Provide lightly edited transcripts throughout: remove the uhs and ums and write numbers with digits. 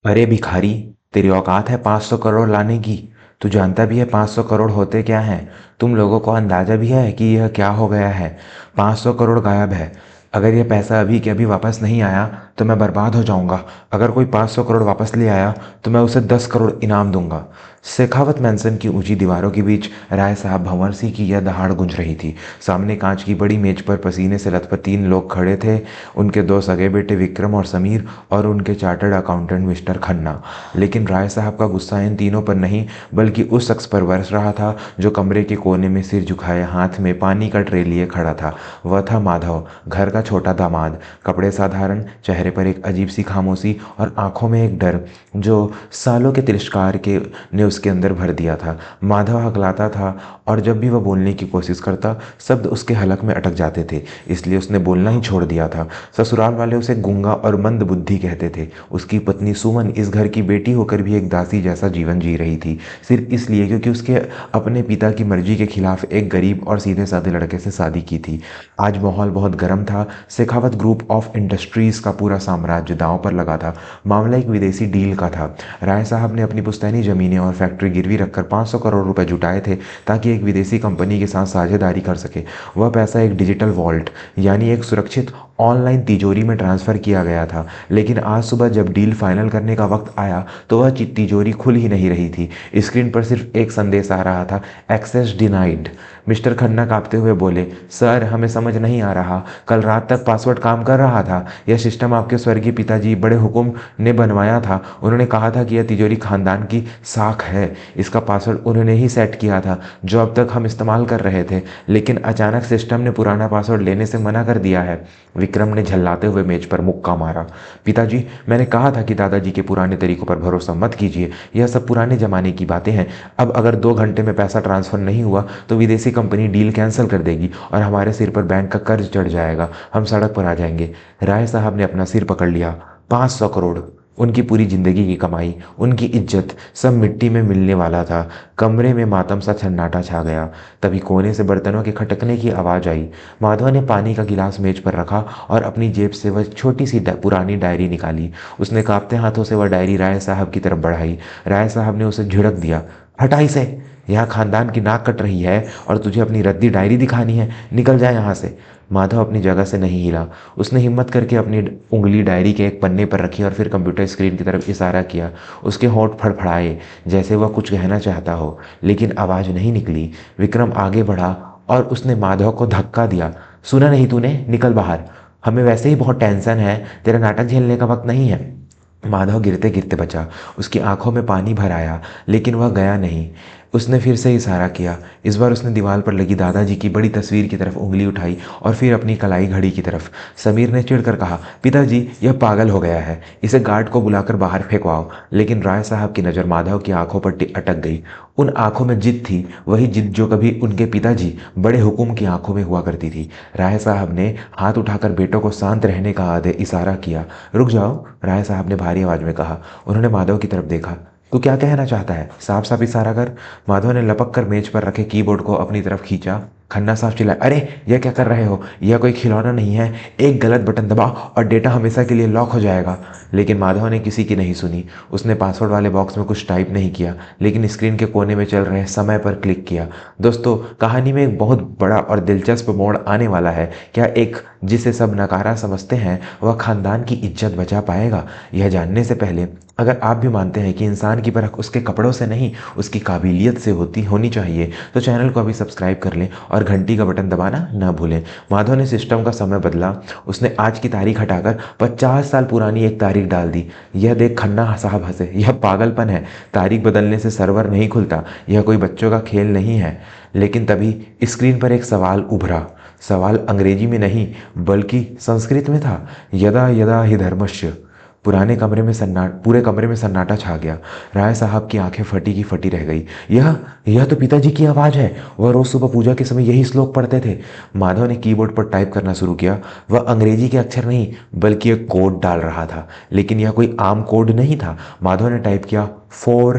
अरे भिखारी, तेरी औकात है 500 करोड़ लाने की? तू जानता भी है 500 करोड़ होते क्या हैं? तुम लोगों को अंदाजा भी है कि यह क्या हो गया है? 500 करोड़ गायब है। अगर यह पैसा अभी के अभी वापस नहीं आया तो मैं बर्बाद हो जाऊंगा। अगर कोई 500 करोड़ वापस ले आया तो मैं उसे 10 करोड़ इनाम दूंगा। शेखावत मैंसन की ऊंची दीवारों के बीच राय साहब भंवर सिंह की यह दहाड़ गूंज रही थी। सामने कांच की बड़ी मेज पर पसीने से लथपथ 3 लोग खड़े थे। उनके 2 सगे बेटे विक्रम और समीर और उनके चार्टर्ड अकाउंटेंट मिस्टर खन्ना। लेकिन राय साहब का गुस्सा इन तीनों पर नहीं बल्कि उस शख्स पर बरस रहा था जो कमरे के कोने में सिर झुकाए हाथ में पानी का ट्रे लिए खड़ा था। वह था माधव, घर का छोटा दामाद। कपड़े साधारण, चेहरे पर एक अजीब सी खामोशी और आंखों में एक डर जो सालों के तिरस्कार के ने उसके अंदर भर दिया था। माधव हकलाता था और जब भी वह बोलने की कोशिश करता शब्द उसके हलक में अटक जाते थे, इसलिए उसने बोलना ही छोड़ दिया था। ससुराल वाले उसे गूंगा और मंद बुद्धि कहते थे। उसकी पत्नी सुमन इस घर की बेटी होकर भी एक दासी जैसा जीवन जी रही थी, सिर्फ इसलिए क्योंकि उसके अपने पिता की मर्जी के खिलाफ एक गरीब और सीधे साधे लड़के से शादी की थी। आज माहौल बहुत गर्म था। शेखावत ग्रुप ऑफ इंडस्ट्रीज का पूरा साम्राज्य दांव पर लगा था। मामला एक विदेशी डील का था। राय साहब ने अपनी पुश्तैनी जमीनें और फैक्ट्री गिरवी रखकर 500 करोड़ रुपए जुटाए थे ताकि एक विदेशी कंपनी के साथ साझेदारी कर सके। वह पैसा एक डिजिटल वॉल्ट यानी एक सुरक्षित ऑनलाइन तिजोरी में ट्रांसफ़र किया गया था। लेकिन आज सुबह जब डील फाइनल करने का वक्त आया तो वह तिजोरी खुल ही नहीं रही थी। स्क्रीन पर सिर्फ एक संदेश आ रहा था, एक्सेस डिनाइड। मिस्टर खन्ना कांपते हुए बोले, सर हमें समझ नहीं आ रहा। कल रात तक पासवर्ड काम कर रहा था। यह सिस्टम आपके स्वर्गीय पिताजी बड़े हुकुम ने बनवाया था। उन्होंने कहा था कि यह तिजोरी खानदान की साख है। इसका पासवर्ड उन्होंने ही सेट किया था जो अब तक हम इस्तेमाल कर रहे थे, लेकिन अचानक सिस्टम ने पुराना पासवर्ड लेने से मना कर दिया है। विक्रम ने झल्लाते हुए मेज पर मुक्का मारा। पिताजी, मैंने कहा था कि दादाजी के पुराने तरीकों पर भरोसा मत कीजिए। यह सब पुराने जमाने की बातें हैं। अब अगर 2 घंटे में पैसा ट्रांसफर नहीं हुआ तो विदेशी कंपनी डील कैंसिल कर देगी और हमारे सिर पर बैंक का कर्ज चढ़ जाएगा। हम सड़क पर आ जाएंगे। राय साहब ने अपना सिर पकड़ लिया। 500 करोड़, उनकी पूरी जिंदगी की कमाई, उनकी इज्जत, सब मिट्टी में मिलने वाला था। कमरे में मातम सा सन्नाटा छा गया। तभी कोने से बर्तनों के खटकने की आवाज़ आई। माधव ने पानी का गिलास मेज पर रखा और अपनी जेब से वह छोटी सी पुरानी डायरी निकाली। उसने कांपते हाथों से वह डायरी राय साहब की तरफ बढ़ाई। राय साहब ने उसे झिड़क दिया, हटा इसे। यहाँ खानदान की नाक कट रही है और तुझे अपनी रद्दी डायरी दिखानी है? निकल जाए यहाँ से। माधव अपनी जगह से नहीं हिला। उसने हिम्मत करके अपनी उंगली डायरी के एक पन्ने पर रखी और फिर कंप्यूटर स्क्रीन की तरफ इशारा किया। उसके होंठ फड़फड़ाए जैसे वह कुछ कहना चाहता हो, लेकिन आवाज़ नहीं निकली। विक्रम आगे बढ़ा और उसने माधव को धक्का दिया। सुना नहीं तूने? निकल बाहर। हमें वैसे ही बहुत टेंशन है, तेरा नाटक झेलने का वक्त नहीं है। माधव गिरते गिरते बचा। उसकी आंखों में पानी भर आया, लेकिन वह गया नहीं। उसने फिर से इशारा किया। इस बार उसने दीवार पर लगी दादाजी की बड़ी तस्वीर की तरफ उंगली उठाई और फिर अपनी कलाई घड़ी की तरफ। समीर ने चिढ़कर कहा, पिताजी यह पागल हो गया है, इसे गार्ड को बुलाकर बाहर फेंकवाओ। लेकिन राय साहब की नज़र माधव की आंखों पर अटक गई। उन आंखों में जिद थी, वही जिद जो कभी उनके पिताजी बड़े हुकुम की आंखों में हुआ करती थी। राय साहब ने हाथ उठाकर बेटों को शांत रहने का इशारा किया। रुक जाओ, राय साहब ने भारी आवाज में कहा। उन्होंने माधव की तरफ देखा। तू क्या कहना चाहता है? साफ साफ इशारा कर। माधव ने लपक कर मेज पर रखे कीबोर्ड को अपनी तरफ खींचा। खन्ना साहब चिल्लाए, अरे यह क्या कर रहे हो? यह कोई खिलौना नहीं है। एक गलत बटन दबाओ और डेटा हमेशा के लिए लॉक हो जाएगा। लेकिन माधव ने किसी की नहीं सुनी। उसने पासवर्ड वाले बॉक्स में कुछ टाइप नहीं किया, लेकिन स्क्रीन के कोने में चल रहे समय पर क्लिक किया। दोस्तों, कहानी में एक बहुत बड़ा और दिलचस्प मोड़ आने वाला है। क्या एक जिसे सब नकारा समझते हैं वह खानदान की इज्जत बचा पाएगा? यह जानने से पहले अगर आप भी मानते हैं कि इंसान की परख उसके कपड़ों से नहीं उसकी काबिलियत से होनी चाहिए तो चैनल को अभी सब्सक्राइब कर लें और घंटी का बटन दबाना ना भूलें। माधव ने सिस्टम का समय बदला। उसने आज की तारीख हटाकर 50 साल पुरानी एक तारीख डाल दी। यह देख खन्ना साहब हंसे। यह पागलपन है। तारीख बदलने से सर्वर नहीं खुलता। यह कोई बच्चों का खेल नहीं है। लेकिन तभी स्क्रीन पर एक सवाल उभरा। सवाल अंग्रेजी में नहीं बल्कि संस्कृत में था। यदा यदा हि धर्मस्य। पूरे कमरे में सन्नाटा छा गया। राय साहब की आंखें फटी की फटी रह गई। यह तो पिताजी की आवाज़ है। वह रोज सुबह पूजा के समय यही श्लोक पढ़ते थे। माधव ने कीबोर्ड पर टाइप करना शुरू किया। वह अंग्रेजी के अक्षर नहीं बल्कि एक कोड डाल रहा था, लेकिन यह कोई आम कोड नहीं था। माधव ने टाइप किया 4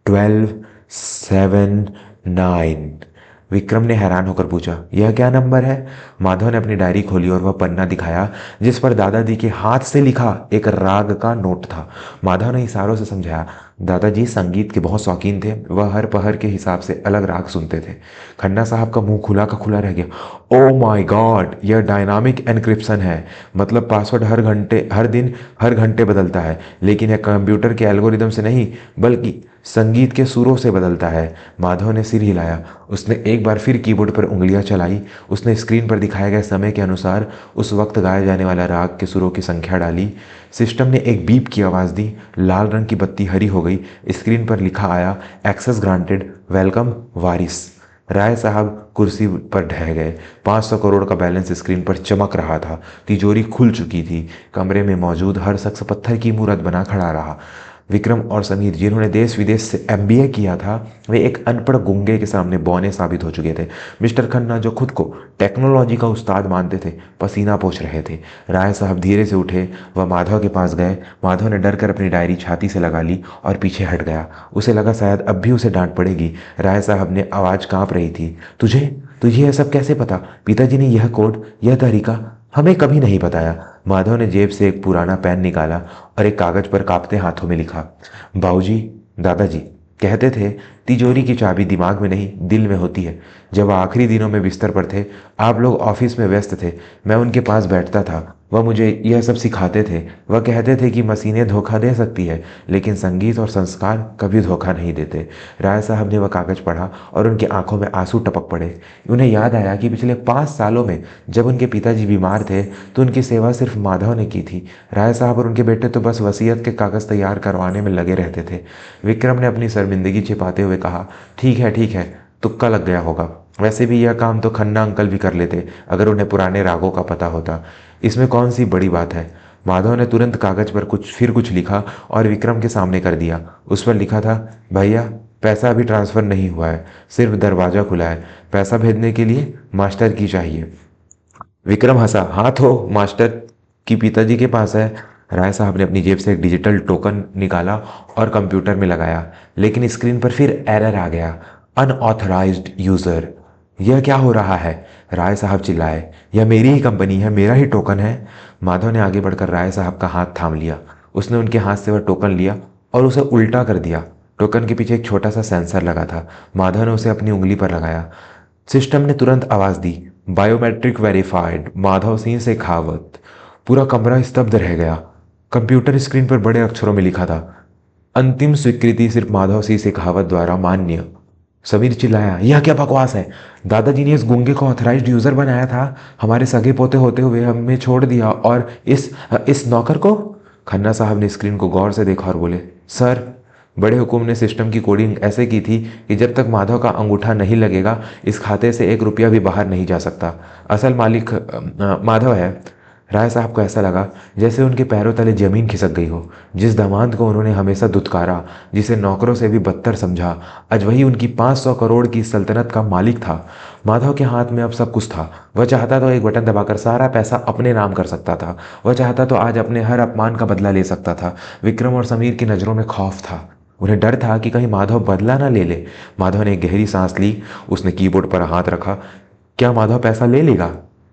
12 7 9। विक्रम ने हैरान होकर पूछा, यह क्या नंबर है? माधव ने अपनी डायरी खोली और वह पन्ना दिखाया जिस पर दादाजी के हाथ से लिखा एक राग का नोट था। माधव ने इशारों से समझाया, दादाजी संगीत के बहुत शौकीन थे, वह हर पहर के हिसाब से अलग राग सुनते थे। खन्ना साहब का मुंह खुला का खुला रह गया। ओ माय गॉड, यह डायनामिक एन्क्रिप्शन है, मतलब पासवर्ड हर घंटे, हर दिन, हर घंटे बदलता है, लेकिन यह कंप्यूटर के एल्गोरिदम से नहीं बल्कि संगीत के सुरों से बदलता है। माधव ने सिर हिलाया। उसने एक बार फिर कीबोर्ड पर उंगलियां चलाई। उसने स्क्रीन पर दिखाए गए समय के अनुसार उस वक्त गाए जाने वाला राग के सुरों की संख्या डाली। सिस्टम ने एक बीप की आवाज़ दी। लाल रंग की बत्ती हरी हो गई। स्क्रीन पर लिखा आया, एक्सेस ग्रांटेड, वेलकम वारिस। राय साहब कुर्सी पर ढह गए। 500 करोड़ का बैलेंस स्क्रीन पर चमक रहा था। तिजोरी खुल चुकी थी। कमरे में मौजूद हर शख्स पत्थर की मूरत बना खड़ा रहा। विक्रम और समीर, जिन्होंने देश विदेश से एमबीए किया था, वे एक अनपढ़ गूंगे के सामने बौने साबित हो चुके थे। मिस्टर खन्ना, जो खुद को टेक्नोलॉजी का उस्ताद मानते थे, पसीना पोंछ रहे थे। राय साहब धीरे से उठे। वह माधव के पास गए। माधव ने डर कर अपनी डायरी छाती से लगा ली और पीछे हट गया। उसे लगा शायद अब भी उसे डांट पड़ेगी। राय साहब ने आवाज़ कांप रही थी, तुझे तुझे यह सब कैसे पता? पिताजी ने यह कोड, यह तरीका हमें कभी नहीं बताया। माधव ने जेब से एक पुराना पेन निकाला और एक कागज पर कांपते हाथों में लिखा, बाबूजी, दादाजी कहते थे तिजोरी की चाबी दिमाग में नहीं दिल में होती है। जब आखिरी दिनों में बिस्तर पर थे, आप लोग ऑफिस में व्यस्त थे, मैं उनके पास बैठता था। वह मुझे यह सब सिखाते थे। वह कहते थे कि मशीनें धोखा दे सकती है, लेकिन संगीत और संस्कार कभी धोखा नहीं देते। राय साहब ने वह कागज पढ़ा और उनकी आंखों में आंसू टपक पड़े। उन्हें याद आया कि पिछले 5 सालों में जब उनके पिताजी बीमार थे तो उनकी सेवा सिर्फ माधव ने की थी। राय साहब और उनके बेटे तो बस वसीयत के कागज तैयार करवाने में लगे रहते थे। विक्रम ने अपनी शर्मिंदगी छिपाते हुए कहा, ठीक है, तुक्का लग गया होगा। वैसे भी यह काम तो खन्ना अंकल भी कर लेते अगर उन्हें पुराने रागों का पता होता। इसमें कौन सी बड़ी बात है? माधव ने तुरंत कागज पर कुछ लिखा और विक्रम के सामने कर दिया। उस पर लिखा था, भैया, पैसा अभी ट्रांसफ़र नहीं हुआ है, सिर्फ दरवाज़ा खुला है। पैसा भेजने के लिए मास्टर की चाहिए। विक्रम हंसा, हाँ तो मास्टर की पिताजी के पास है। राय साहब ने अपनी जेब से एक डिजिटल टोकन निकाला और कंप्यूटर में लगाया, लेकिन स्क्रीन पर फिर एरर आ गया, अनऑथराइज्ड यूज़र। यह क्या हो रहा है? राय साहब चिल्लाए, यह मेरी ही कंपनी है, मेरा ही टोकन है। माधव ने आगे बढ़कर राय साहब का हाथ थाम लिया। उसने उनके हाथ से वह टोकन लिया और उसे उल्टा कर दिया। टोकन के पीछे एक छोटा सा सेंसर लगा था। माधव ने उसे अपनी उंगली पर लगाया। सिस्टम ने तुरंत आवाज़ दी, बायोमेट्रिक वेरीफाइड, माधव सिंह शेखावत। पूरा कमरा स्तब्ध रह गया। कंप्यूटर स्क्रीन पर बड़े अक्षरों में लिखा था, अंतिम स्वीकृति सिर्फ माधव सिंह शेखावत द्वारा मान्य। समीर चिल्लाया, यह क्या बकवास है? दादाजी ने इस गूंगे को ऑथराइज्ड यूजर बनाया था, हमारे सगे पोते होते हुए हमें छोड़ दिया, और इस नौकर को? खन्ना साहब ने स्क्रीन को गौर से देखा और बोले, सर, बड़े हुकुम ने सिस्टम की कोडिंग ऐसे की थी कि जब तक माधव का अंगूठा नहीं लगेगा इस खाते से 1 रुपया भी बाहर नहीं जा सकता। असल मालिक माधव है। राय साहब को ऐसा लगा जैसे उनके पैरों तले जमीन खिसक गई हो। जिस दामाद को उन्होंने हमेशा दुत्कारा, जिसे नौकरों से भी बदतर समझा, आज वही उनकी 500 करोड़ की सल्तनत का मालिक था। माधव के हाथ में अब सब कुछ था। वह चाहता तो एक बटन दबाकर सारा पैसा अपने नाम कर सकता था। वह चाहता तो आज अपने हर अपमान का बदला ले सकता था। विक्रम और समीर की नज़रों में खौफ था। उन्हें डर था कि कहीं माधव बदला ना ले ले। माधव ने एक गहरी सांस ली। उसने कीबोर्ड पर हाथ रखा। क्या माधव पैसा ले लेगा,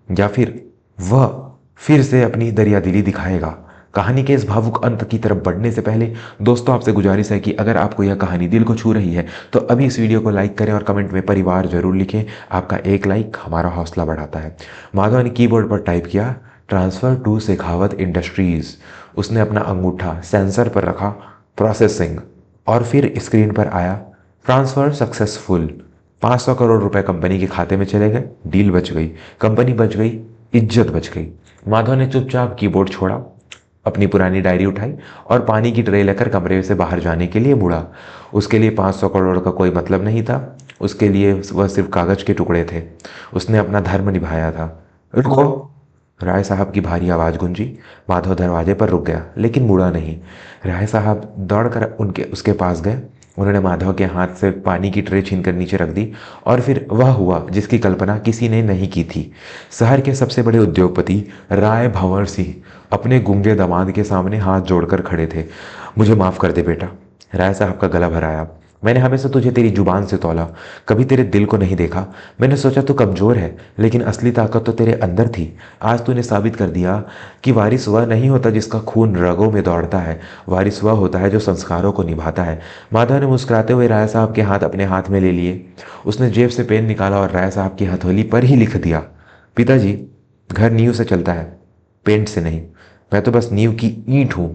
या फिर वह फिर से अपनी दरियादिली दिखाएगा? कहानी के इस भावुक अंत की तरफ बढ़ने से पहले दोस्तों, आपसे गुजारिश है कि अगर आपको यह कहानी दिल को छू रही है तो अभी इस वीडियो को लाइक करें और कमेंट में परिवार जरूर लिखें। आपका एक लाइक हमारा हौसला बढ़ाता है। माधव ने कीबोर्ड पर टाइप किया, ट्रांसफ़र टू शेखावत इंडस्ट्रीज़। उसने अपना अंगूठा सेंसर पर रखा, प्रोसेसिंग, और फिर स्क्रीन पर आया, ट्रांसफ़र सक्सेसफुल। 500 करोड़ रुपए कंपनी के खाते में चले गए। डील बच गई, कंपनी बच गई, इज्जत बच गई। माधव ने चुपचाप कीबोर्ड छोड़ा, अपनी पुरानी डायरी उठाई और पानी की ट्रे लेकर कमरे से बाहर जाने के लिए मुड़ा। उसके लिए 500 करोड़ का कोई मतलब नहीं था। उसके लिए वह सिर्फ कागज के टुकड़े थे। उसने अपना धर्म निभाया था। रुको, राय साहब की भारी आवाज़ गूंजी। माधव दरवाजे पर रुक गया, लेकिन मुड़ा नहीं। राय साहब दौड़कर उसके पास गए। उन्होंने माधव के हाथ से पानी की ट्रे छीनकर नीचे रख दी और फिर वह हुआ जिसकी कल्पना किसी ने नहीं की थी। शहर के सबसे बड़े उद्योगपति राय भंवर सिंह अपने गूंगे दामाद के सामने हाथ जोड़कर खड़े थे। मुझे माफ़ कर दे बेटा। राय साहब का गला भराया। मैंने हमेशा तुझे तेरी जुबान से तौला, कभी तेरे दिल को नहीं देखा। मैंने सोचा तू कमज़ोर है, लेकिन असली ताकत तो तेरे अंदर थी। आज तूने साबित कर दिया कि वारिस वह नहीं होता जिसका खून रगों में दौड़ता है, वारिस वह होता है जो संस्कारों को निभाता है। माधव ने मुस्कुराते हुए राय साहब के हाथ अपने हाथ में ले लिए। उसने जेब से पेन निकाला और राय साहब की हथौली पर ही लिख दिया, पिताजी, घर नींव से चलता है, पेंट से नहीं। मैं तो बस नींव की ईंट हूँ।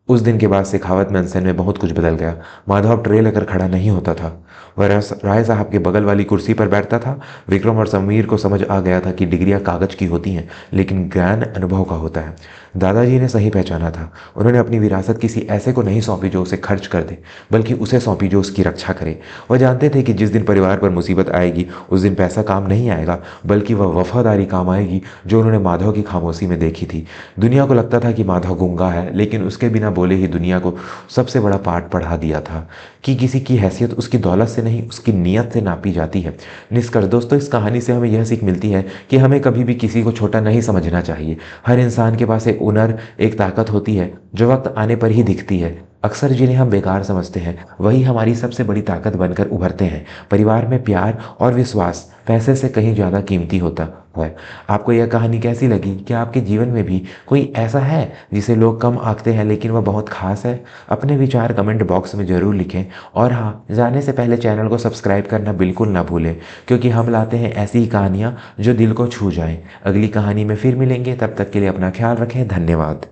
उस दिन के बाद शेखावत में अनसन में बहुत कुछ बदल गया। माधव अब ट्रे लेकर खड़ा नहीं होता था, वह राय साहब के बगल वाली कुर्सी पर बैठता था। विक्रम और समीर को समझ आ गया था कि डिग्रियां कागज की होती हैं, लेकिन ज्ञान अनुभव का होता है। दादाजी ने सही पहचाना था। उन्होंने अपनी विरासत किसी ऐसे को नहीं सौंपी जो उसे खर्च कर दे, बल्कि उसे सौंपी जो उसकी रक्षा करे। वह जानते थे कि जिस दिन परिवार पर मुसीबत आएगी, उस दिन पैसा काम नहीं आएगा, बल्कि वह वफादारी काम आएगी जो उन्होंने माधव की खामोशी में देखी थी। दुनिया को लगता था कि माधव गूंगा है, लेकिन उसके बिना बोले ही दुनिया को सबसे बड़ा पाठ पढ़ा दिया था कि किसी की हैसियत उसकी दौलत से नहीं, उसकी नीयत से नापी जाती है। निष्कर्ष दोस्तों, इस कहानी से हमें यह सीख मिलती है कि हमें कभी भी किसी को छोटा नहीं समझना चाहिए। हर इंसान के पास एक हुनर, एक ताकत होती है जो वक्त आने पर ही दिखती है। अक्सर जिन्हें हम बेकार समझते हैं, वही हमारी सबसे बड़ी ताकत बनकर उभरते हैं। परिवार में प्यार और विश्वास पैसे से कहीं ज़्यादा कीमती होता है। आपको यह कहानी कैसी लगी? क्या आपके जीवन में भी कोई ऐसा है जिसे लोग कम आंकते हैं लेकिन वह बहुत खास है? अपने विचार कमेंट बॉक्स में ज़रूर लिखें। और हाँ, जाने से पहले चैनल को सब्सक्राइब करना बिल्कुल ना भूलें, क्योंकि हम लाते हैं ऐसी ही कहानियाँ जो दिल को छू जाएं। अगली कहानी में फिर मिलेंगे, तब तक के लिए अपना ख्याल रखें। धन्यवाद।